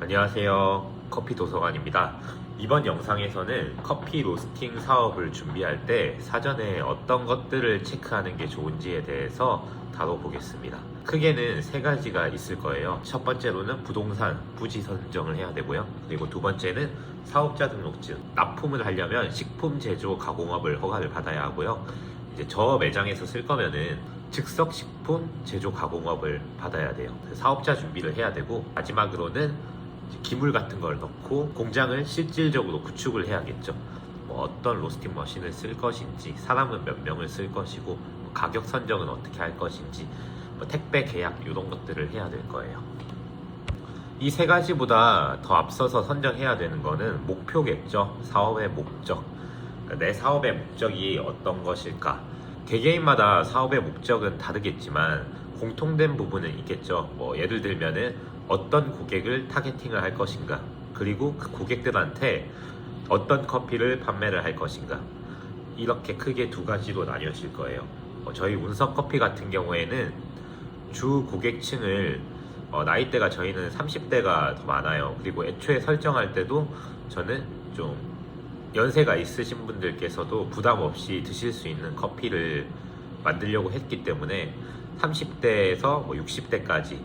안녕하세요. 커피 도서관입니다. 이번 영상에서는 커피 로스팅 사업을 준비할 때 사전에 어떤 것들을 체크하는 게 좋은지에 대해서 다뤄보겠습니다. 크게는 세 가지가 있을 거예요. 첫 번째로는 부동산 부지 선정을 해야 되고요. 그리고 두 번째는 사업자 등록증. 납품을 하려면 식품 제조 가공업을 허가를 받아야 하고요. 이제 저 매장에서 쓸 거면은 즉석 식품 제조 가공업을 받아야 돼요. 사업자 준비를 해야 되고, 마지막으로는 기물 같은 걸 넣고 공장을 실질적으로 구축을 해야겠죠. 어떤 로스팅 머신을 쓸 것인지, 사람은 몇 명을 쓸 것이고, 가격 선정은 어떻게 할 것인지, 택배 계약 이런 것들을 해야 될 거예요. 이 세 가지보다 더 앞서서 선정해야 되는 거는 목표겠죠. 사업의 목적. 내 사업의 목적이 어떤 것일까? 개개인마다 사업의 목적은 다르겠지만 공통된 부분은 있겠죠. 예를 들면은 어떤 고객을 타겟팅을 할 것인가, 그리고 그 고객들한테 어떤 커피를 판매를 할 것인가, 이렇게 크게 두 가지로 나뉘어질 거예요. 저희 운석 커피 같은 경우에는 주 고객층을 나이대가 저희는 30대가 더 많아요. 그리고 애초에 설정할 때도 저는 좀 연세가 있으신 분들께서도 부담 없이 드실 수 있는 커피를 만들려고 했기 때문에 30대에서 60대까지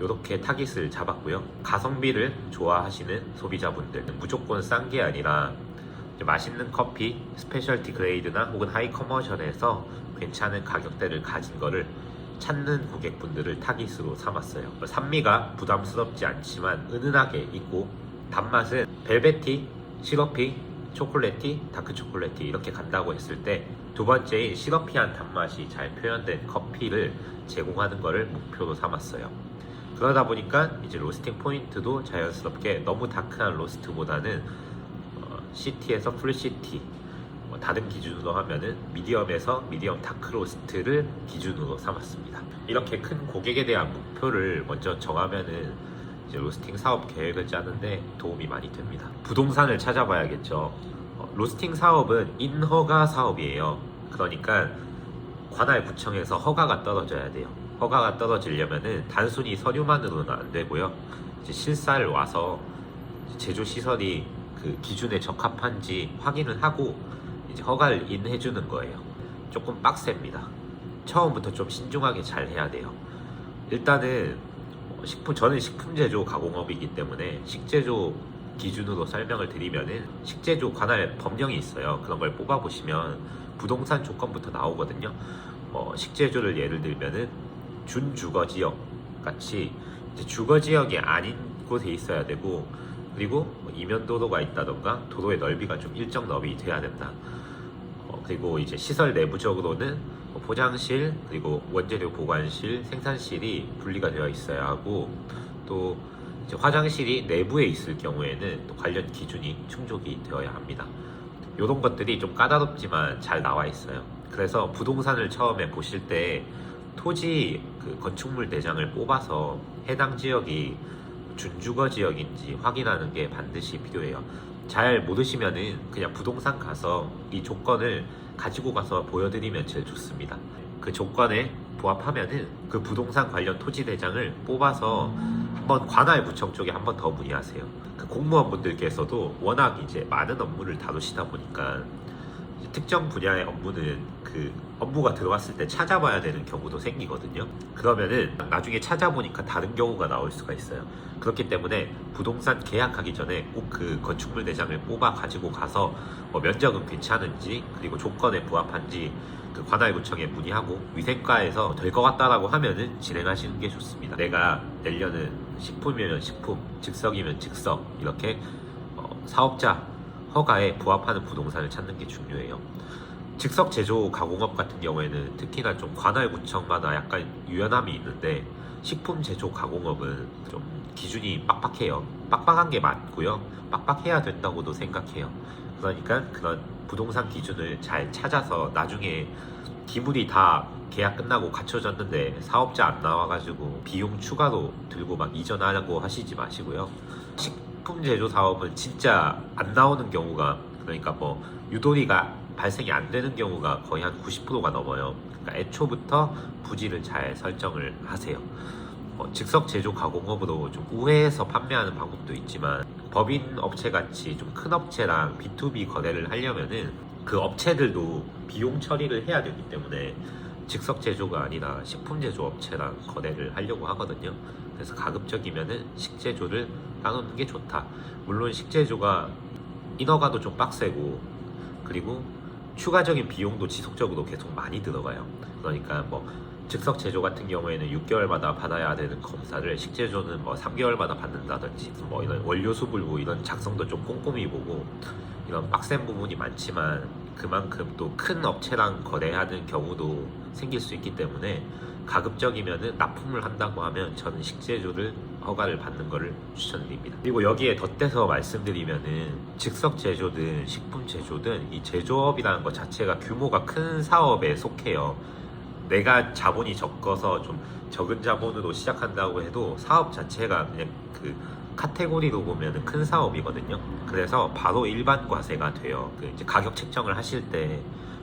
이렇게 타깃을 잡았고요. 가성비를 좋아하시는 소비자분들, 무조건 싼 게 아니라 맛있는 커피, 스페셜티 그레이드나 혹은 하이 커머셜에서 괜찮은 가격대를 가진 거를 찾는 고객분들을 타깃으로 삼았어요. 산미가 부담스럽지 않지만 은은하게 있고, 단맛은 벨베티, 시러피, 초콜릿티, 다크 초콜릿티 이렇게 간다고 했을 때 두 번째인 시러피한 단맛이 잘 표현된 커피를 제공하는 것을 목표로 삼았어요. 그러다 보니까 이제 로스팅 포인트도 자연스럽게 너무 다크한 로스트보다는 시티에서 풀시티, 다른 기준으로 하면은 미디엄에서 미디엄 다크 로스트를 기준으로 삼았습니다. 이렇게 큰 고객에 대한 목표를 먼저 정하면은 이제 로스팅 사업 계획을 짜는데 도움이 많이 됩니다. 부동산을 찾아봐야겠죠. 로스팅 사업은 인허가 사업이에요. 그러니까 관할 구청에서 허가가 떨어져야 돼요. 허가가 떨어지려면은 단순히 서류만으로는 안 되고요. 이제 실사를 와서 제조 시설이 그 기준에 적합한지 확인을 하고 이제 허가를 인해주는 거예요. 조금 빡셉니다. 처음부터 좀 신중하게 잘 해야 돼요. 일단은 저는 식품 제조 가공업이기 때문에 식제조 기준으로 설명을 드리면은 식제조 관할 법령이 있어요. 그런 걸 뽑아보시면 부동산 조건부터 나오거든요. 식제조를 예를 들면은 준주거지역 같이 이제 주거지역이 아닌 곳에 있어야 되고, 그리고 이면도로가 있다던가 도로의 넓이가 좀 일정 너비 돼야 된다. 그리고 이제 시설 내부적으로는 포장실, 그리고 원재료 보관실, 생산실이 분리가 되어 있어야 하고, 또 이제 화장실이 내부에 있을 경우에는 또 관련 기준이 충족이 되어야 합니다. 이런 것들이 좀 까다롭지만 잘 나와 있어요. 그래서 부동산을 처음에 보실 때 토지 그 건축물 대장을 뽑아서 해당 지역이 준주거 지역인지 확인하는 게 반드시 필요해요. 잘 모르시면은 그냥 부동산 가서 이 조건을 가지고 가서 보여드리면 제일 좋습니다. 그 조건에 부합하면은 그 부동산 관련 토지 대장을 뽑아서 한번 관할 구청 쪽에 한번 더 문의하세요. 그 공무원분들께서도 워낙 이제 많은 업무를 다루시다 보니까 특정 분야의 업무는 그 업무가 들어왔을 때 찾아봐야 되는 경우도 생기거든요. 그러면은 나중에 찾아보니까 다른 경우가 나올 수가 있어요. 그렇기 때문에 부동산 계약하기 전에 꼭 그 건축물 대장을 뽑아 가지고 가서 면적은 괜찮은지, 그리고 조건에 부합한지 그 관할구청에 문의하고, 위생과에서 될 것 같다라고 하면은 진행하시는 게 좋습니다. 내가 내려는 식품이면 식품, 즉석이면 즉석, 이렇게 사업자 허가에 부합하는 부동산을 찾는 게 중요해요. 즉석 제조 가공업 같은 경우에는 특히나 좀 관할구청마다 약간 유연함이 있는데, 식품 제조 가공업은 좀 기준이 빡빡해요. 빡빡한 게 맞고요. 빡빡해야 된다고도 생각해요. 그러니까 그런 부동산 기준을 잘 찾아서 나중에 기물이 다 계약 끝나고 갖춰졌는데 사업자 안 나와가지고 비용 추가로 들고 막 이전하려고 하시지 마시고요. 식품 제조 사업은 진짜 안 나오는 경우가, 그러니까 유도리가 발생이 안 되는 경우가 거의 한 90%가 넘어요. 그러니까 애초부터 부지를 잘 설정을 하세요. 즉석 제조 가공업으로 좀 우회해서 판매하는 방법도 있지만 법인 업체 같이 좀 큰 업체랑 B2B 거래를 하려면은 그 업체들도 비용 처리를 해야 되기 때문에 즉석 제조가 아니라 식품 제조 업체랑 거래를 하려고 하거든요. 그래서 가급적이면은 식제조를 따놓는 게 좋다. 물론 식제조가 인허가도 좀 빡세고 그리고 추가적인 비용도 지속적으로 계속 많이 들어가요. 그러니까 뭐 즉석 제조 같은 경우에는 6개월마다 받아야 되는 검사를 식제조는 뭐 3개월마다 받는다든지 뭐 이런 원료 수불고 이런 작성도 좀 꼼꼼히 보고 이런 빡센 부분이 많지만 그만큼 또 큰 업체랑 거래하는 경우도 생길 수 있기 때문에 가급적이면은 납품을 한다고 하면 저는 식제조를 허가를 받는 것을 추천드립니다. 그리고 여기에 덧대서 말씀드리면은 즉석 제조든 식품 제조든 이 제조업이라는 것 자체가 규모가 큰 사업에 속해요. 내가 자본이 적어서 좀 적은 자본으로 시작한다고 해도 사업 자체가 그냥 그 카테고리로 보면 큰 사업이거든요. 그래서 바로 일반 과세가 돼요. 그 이제 가격 책정을 하실 때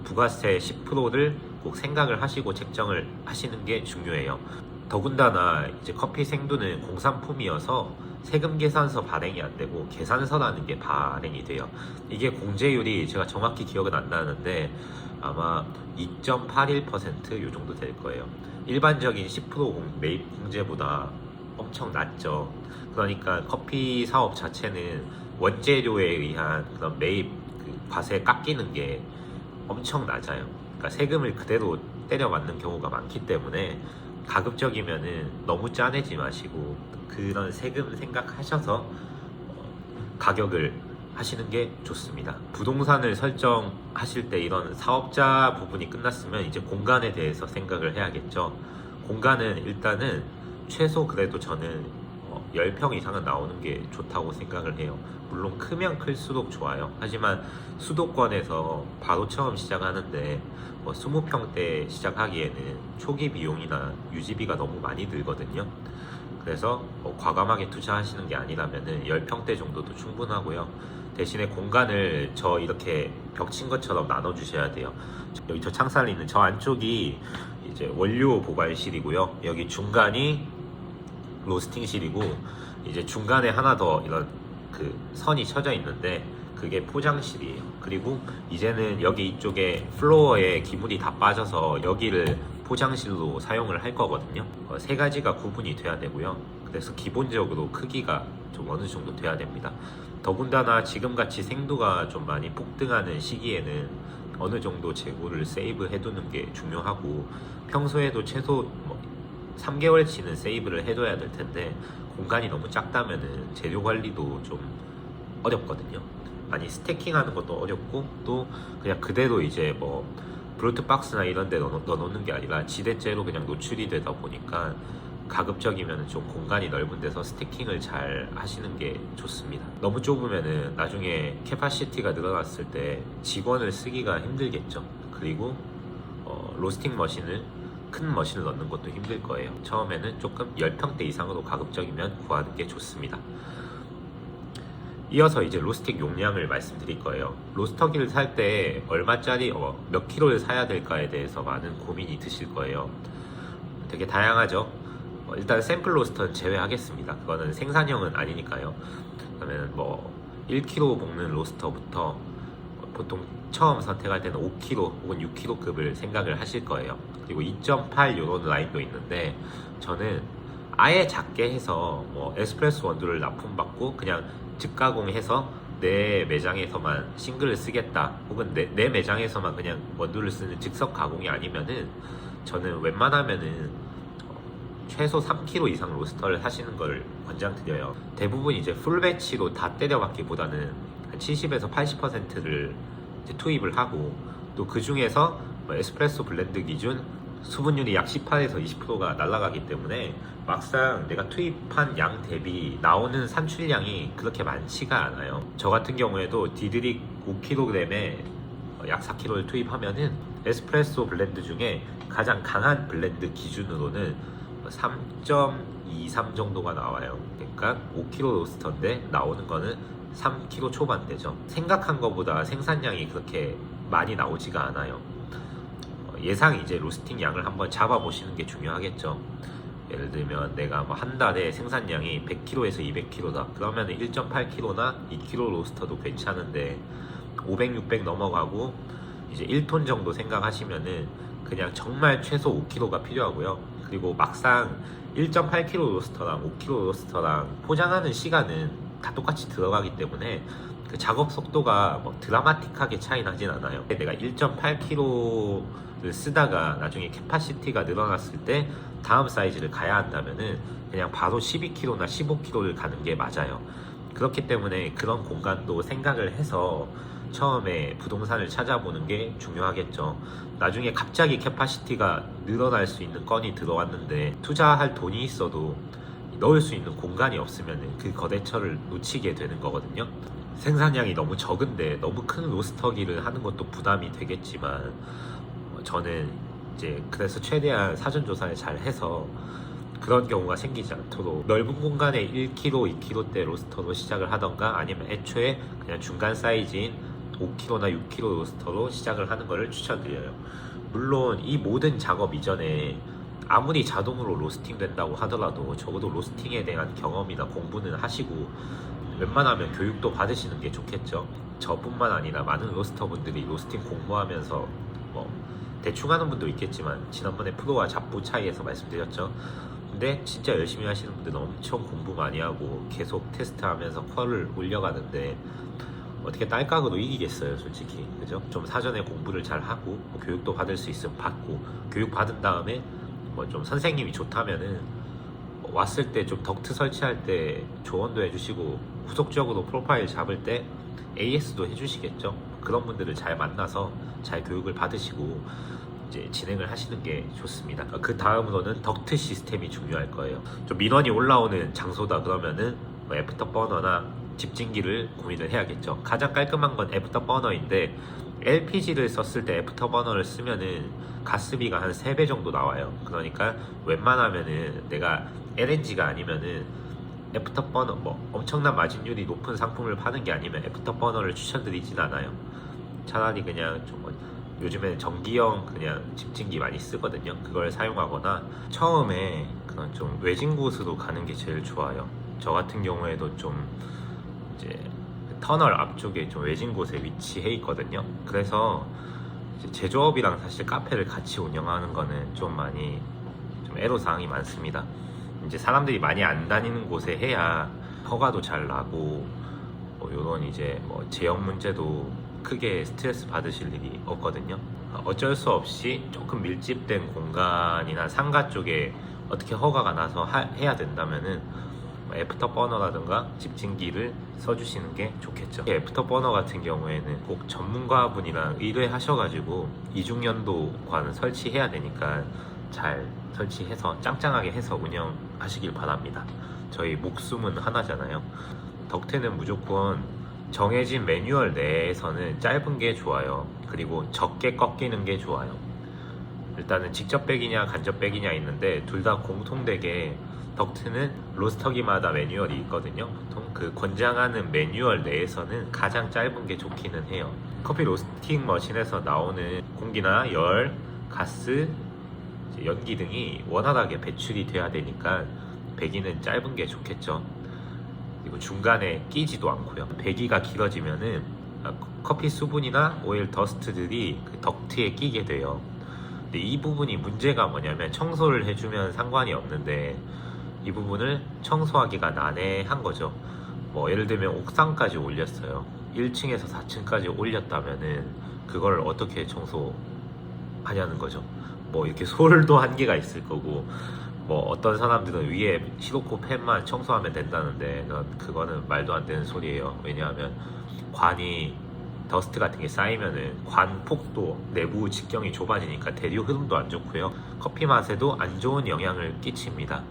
부가세 10%를 꼭 생각을 하시고 책정을 하시는 게 중요해요. 더군다나 이제 커피 생두는 공산품이어서 세금 계산서 발행이 안 되고 계산서라는 게 발행이 돼요. 이게 공제율이 제가 정확히 기억은 안 나는데 아마 2.81%요 정도 될 거예요. 일반적인 10% 매입 공제보다 엄청 낮죠. 그러니까 커피 사업 자체는 원재료에 의한 그런 매입 그 과세 깎이는 게 엄청 낮아요. 그러니까 세금을 그대로 때려 맞는 경우가 많기 때문에 가급적이면은 너무 짜내지 마시고 그런 세금 생각하셔서 가격을 하시는 게 좋습니다. 부동산을 설정하실 때 이런 사업자 부분이 끝났으면 이제 공간에 대해서 생각을 해야겠죠. 공간은 일단은 최소 그래도 저는 10평 이상은 나오는 게 좋다고 생각을 해요. 물론 크면 클수록 좋아요. 하지만 수도권에서 바로 처음 시작하는데 20평대 시작하기에는 초기 비용이나 유지비가 너무 많이 들거든요. 그래서 과감하게 투자하시는 게 아니라면 10평대 정도도 충분하고요. 대신에 공간을 저 이렇게 벽친 것처럼 나눠주셔야 돼요. 여기 저 창살이 있는 저 안쪽이 이제 원료 보관실이고요. 여기 중간이 로스팅실이고 이제 중간에 하나 더 이런 그 선이 쳐져 있는데 그게 포장실이에요. 그리고 이제는 여기 이쪽에 플로어에 기물이 다 빠져서 여기를 포장실로 사용을 할 거거든요. 세 가지가 구분이 돼야 되고요. 그래서 기본적으로 크기가 좀 어느 정도 돼야 됩니다. 더군다나 지금같이 생두가 좀 많이 폭등하는 시기에는 어느 정도 재고를 세이브 해두는 게 중요하고 평소에도 최소 3개월치는 세이브를 해둬야 될 텐데 공간이 너무 작다면은 재료 관리도 좀 어렵거든요. 아니 스태킹하는 것도 어렵고 또 그냥 그대로 이제 브루트 박스나 이런 데 넣어놓는 게 아니라 지대째로 그냥 노출이 되다 보니까 가급적이면 좀 공간이 넓은 데서 스태킹을 잘 하시는 게 좋습니다. 너무 좁으면은 나중에 캐파시티가 늘어났을 때 직원을 쓰기가 힘들겠죠. 그리고 로스팅 머신을 큰 머신을 넣는 것도 힘들 거예요. 처음에는 조금 10평대 이상으로 가급적이면 구하는 게 좋습니다. 이어서 이제 로스팅 용량을 말씀드릴 거예요. 로스터기를 살 때 얼마짜리 몇 킬로를 사야 될까에 대해서 많은 고민이 드실 거예요. 되게 다양하죠. 일단 샘플 로스터는 제외하겠습니다. 그거는 생산형은 아니니까요. 그러면 1kg 볶는 로스터부터 보통 처음 선택할 때는 5kg 혹은 6kg급을 생각을 하실 거예요. 그리고 2.8 이런 라인도 있는데 저는 아예 작게 해서 에스프레소 원두를 납품받고 그냥 즉가공해서 내 매장에서만 싱글을 쓰겠다 혹은 내 매장에서만 그냥 원두를 쓰는 즉석 가공이 아니면은 저는 웬만하면은 최소 3kg 이상 로스터를 하시는 걸 권장드려요. 대부분 이제 풀배치로 다 때려박기보다는 한 70에서 80%를 투입을 하고 또 그 중에서 에스프레소 블렌드 기준 수분율이 약 18에서 20%가 날아가기 때문에 막상 내가 투입한 양 대비 나오는 산출량이 그렇게 많지가 않아요. 저 같은 경우에도 디드릭 5kg에 약 4kg를 투입하면은 에스프레소 블렌드 중에 가장 강한 블렌드 기준으로는 3.23 정도가 나와요. 그러니까 5kg 로스터인데 나오는 거는 3kg 초반대죠. 생각한 것보다 생산량이 그렇게 많이 나오지가 않아요. 예상 이제 로스팅 양을 한번 잡아보시는 게 중요하겠죠. 예를 들면 내가 뭐 한 달에 생산량이 100kg에서 200kg다. 그러면 1.8kg나 2kg 로스터도 괜찮은데 500, 600 넘어가고 이제 1톤 정도 생각하시면은 그냥 정말 최소 5kg가 필요하고요. 그리고 막상 1.8kg 로스터랑 5kg 로스터랑 포장하는 시간은 다 똑같이 들어가기 때문에 그 작업 속도가 뭐 드라마틱하게 차이 나진 않아요. 내가 1.8kg를 쓰다가 나중에 캐파시티가 늘어났을 때 다음 사이즈를 가야 한다면은 그냥 바로 12kg나 15kg를 가는 게 맞아요. 그렇기 때문에 그런 공간도 생각을 해서 처음에 부동산을 찾아보는 게 중요하겠죠. 나중에 갑자기 캐파시티가 늘어날 수 있는 건이 들어왔는데 투자할 돈이 있어도 넣을 수 있는 공간이 없으면 그 거래처를 놓치게 되는 거거든요. 생산량이 너무 적은데 너무 큰 로스터기를 하는 것도 부담이 되겠지만 저는 이제 그래서 최대한 사전 조사를 잘 해서 그런 경우가 생기지 않도록 넓은 공간에 1kg, 2kg대 로스터로 시작을 하던가 아니면 애초에 그냥 중간 사이즈인 5kg나 6kg 로스터로 시작을 하는 것을 추천드려요. 물론 이 모든 작업 이전에 아무리 자동으로 로스팅 된다고 하더라도 적어도 로스팅에 대한 경험이나 공부는 하시고 웬만하면 교육도 받으시는 게 좋겠죠. 저뿐만 아니라 많은 로스터분들이 로스팅 공부하면서 뭐 대충 하는 분도 있겠지만 지난번에 프로와 잡부 차이에서 말씀드렸죠. 근데 진짜 열심히 하시는 분들은 엄청 공부 많이 하고 계속 테스트하면서 퀄을 올려가는데 어떻게 딸깍으로 이기겠어요, 솔직히. 그죠? 좀 사전에 공부를 잘 하고 뭐 교육도 받을 수 있으면 받고 교육 받은 다음에 뭐 좀 선생님이 좋다면은 뭐 왔을 때 좀 덕트 설치할 때 조언도 해주시고 후속적으로 프로파일 잡을 때 AS도 해주시겠죠. 그런 분들을 잘 만나서 잘 교육을 받으시고 이제 진행을 하시는 게 좋습니다. 그 다음으로는 덕트 시스템이 중요할 거예요. 좀 민원이 올라오는 장소다 그러면은 뭐 애프터버너나 집진기를 고민을 해야겠죠. 가장 깔끔한 건 애프터버너인데 LPG를 썼을 때 애프터버너를 쓰면은 가스비가 한 3배 정도 나와요. 그러니까 웬만하면은 내가 LNG가 아니면은 애프터버너 뭐 엄청난 마진율이 높은 상품을 파는 게 아니면 애프터버너를 추천드리진 않아요. 차라리 그냥 좀 요즘에는 전기형 그냥 집진기 많이 쓰거든요. 그걸 사용하거나 처음에 그런 좀 외진 곳으로 가는 게 제일 좋아요. 저 같은 경우에도 좀 이제 터널 앞쪽에 좀 외진 곳에 위치해 있거든요. 그래서 이제 제조업이랑 사실 카페를 같이 운영하는 거는 좀 많이 좀 애로사항이 많습니다. 이제 사람들이 많이 안 다니는 곳에 해야 허가도 잘 나고 뭐 이런 이제 뭐 제형 문제도 크게 스트레스 받으실 일이 없거든요. 어쩔 수 없이 조금 밀집된 공간이나 상가 쪽에 어떻게 허가가 나서 해야 된다면은 애프터버너라든가 집진기를 써주시는 게 좋겠죠. 애프터버너 같은 경우에는 꼭 전문가분이랑 의뢰하셔가지고 이중연도관 설치해야 되니까 잘 설치해서 짱짱하게 해서 운영하시길 바랍니다. 저희 목숨은 하나잖아요. 덕트는 무조건 정해진 매뉴얼 내에서는 짧은 게 좋아요. 그리고 적게 꺾이는 게 좋아요. 일단은 직접 빼기냐 간접 빼기냐 있는데 둘 다 공통되게 덕트는 로스터기마다 매뉴얼이 있거든요. 보통 그 권장하는 매뉴얼 내에서는 가장 짧은 게 좋기는 해요. 커피 로스팅 머신에서 나오는 공기나 열, 가스, 연기 등이 원활하게 배출이 돼야 되니까 배기는 짧은 게 좋겠죠. 그리고 중간에 끼지도 않고요. 배기가 길어지면은 커피 수분이나 오일 더스트들이 그 덕트에 끼게 돼요. 근데 이 부분이 문제가 뭐냐면 청소를 해주면 상관이 없는데 이 부분을 청소하기가 난해한 거죠. 뭐 예를 들면 옥상까지 올렸어요. 1층에서 4층까지 올렸다면은 그걸 어떻게 청소하냐는 거죠. 뭐 이렇게 솔도 한계가 있을 거고 뭐 어떤 사람들은 위에 시로코 팬만 청소하면 된다는데 그거는 말도 안 되는 소리예요. 왜냐하면 관이 더스트 같은 게 쌓이면은 관 폭도 내부 직경이 좁아지니까 대류 흐름도 안 좋고요. 커피 맛에도 안 좋은 영향을 끼칩니다.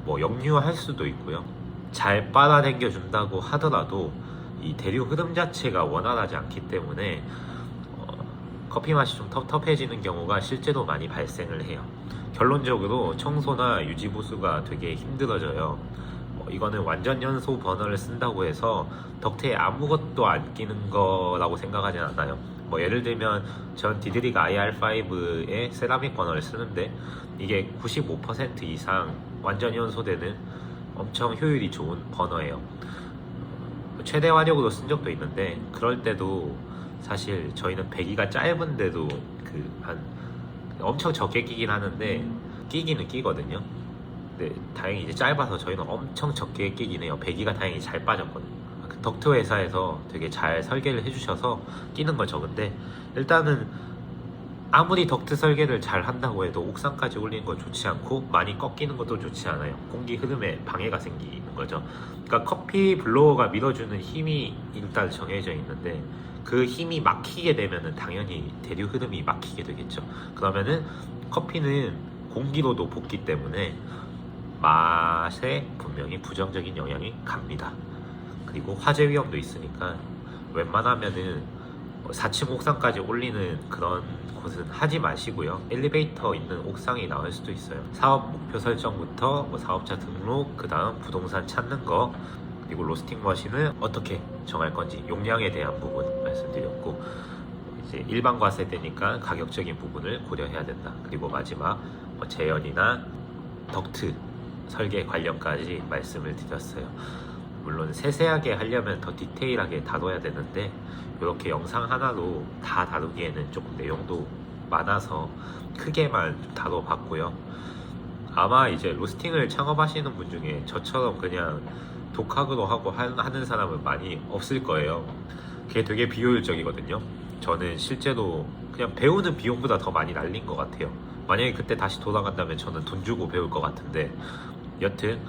뭐 역류할 수도 있고요. 잘 빨아당겨 준다고 하더라도 이 대류 흐름 자체가 원활하지 않기 때문에 커피 맛이 좀 텁텁해지는 경우가 실제로 많이 발생을 해요. 결론적으로 청소나 유지 보수가 되게 힘들어져요. 이거는 완전 연소 버너를 쓴다고 해서 덕트에 아무것도 안 끼는 거라고 생각하진 않아요. 예를 들면 전 디드릭 IR5의 세라믹 버너를 쓰는데 이게 95% 이상 완전 연소되는 엄청 효율이 좋은 버너예요. 최대 화력으로 쓴 적도 있는데 그럴 때도 사실 저희는 배기가 짧은데도 한 엄청 적게 끼긴 하는데 끼기는 끼거든요. 근데 다행히 이제 짧아서 저희는 엄청 적게 끼긴 해요. 배기가 다행히 잘 빠졌거든요. 덕트 회사에서 되게 잘 설계를 해주셔서 끼는 건 적은데 일단은 아무리 덕트 설계를 잘 한다고 해도 옥상까지 올리는 건 좋지 않고 많이 꺾이는 것도 좋지 않아요. 공기 흐름에 방해가 생기는 거죠. 그러니까 커피 블로어가 밀어주는 힘이 일단 정해져 있는데 그 힘이 막히게 되면은 당연히 대류 흐름이 막히게 되겠죠. 그러면은 커피는 공기로도 볶기 때문에 맛에 분명히 부정적인 영향이 갑니다. 그리고 화재 위험도 있으니까 웬만하면은 4층 옥상까지 올리는 그런 곳은 하지 마시고요. 엘리베이터 있는 옥상이 나을 수도 있어요. 사업 목표 설정부터 사업자 등록, 그 다음 부동산 찾는 거, 그리고 로스팅 머신을 어떻게 정할 건지 용량에 대한 부분 말씀드렸고, 이제 일반 과세대니까 가격적인 부분을 고려해야 된다. 그리고 마지막 제연이나 덕트 설계 관련까지 말씀을 드렸어요. 물론 세세하게 하려면 더 디테일하게 다뤄야 되는데 이렇게 영상 하나로 다 다루기에는 조금 내용도 많아서 크게만 다뤄봤고요. 아마 이제 로스팅을 창업하시는 분 중에 저처럼 그냥 독학으로 하고 하는 사람은 많이 없을 거예요. 그게 되게 비효율적이거든요. 저는 실제로 그냥 배우는 비용보다 더 많이 날린 것 같아요. 만약에 그때 다시 돌아간다면 저는 돈 주고 배울 것 같은데 여튼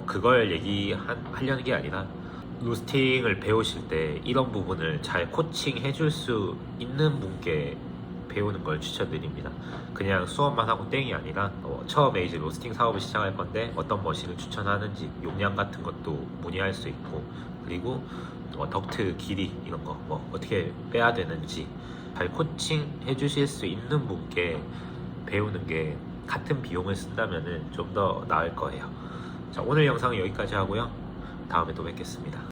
그걸 얘기하려는 게 아니라 로스팅을 배우실 때 이런 부분을 잘 코칭해 줄 수 있는 분께 배우는 걸 추천드립니다. 그냥 수업만 하고 땡이 아니라 처음에 이제 로스팅 사업을 시작할 건데 어떤 머신을 추천하는지 용량 같은 것도 문의할 수 있고, 그리고 덕트 길이 이런 거 어떻게 빼야 되는지 잘 코칭해 주실 수 있는 분께 배우는 게 같은 비용을 쓴다면 좀 더 나을 거예요. 자, 오늘 영상은 여기까지 하고요. 다음에 또 뵙겠습니다.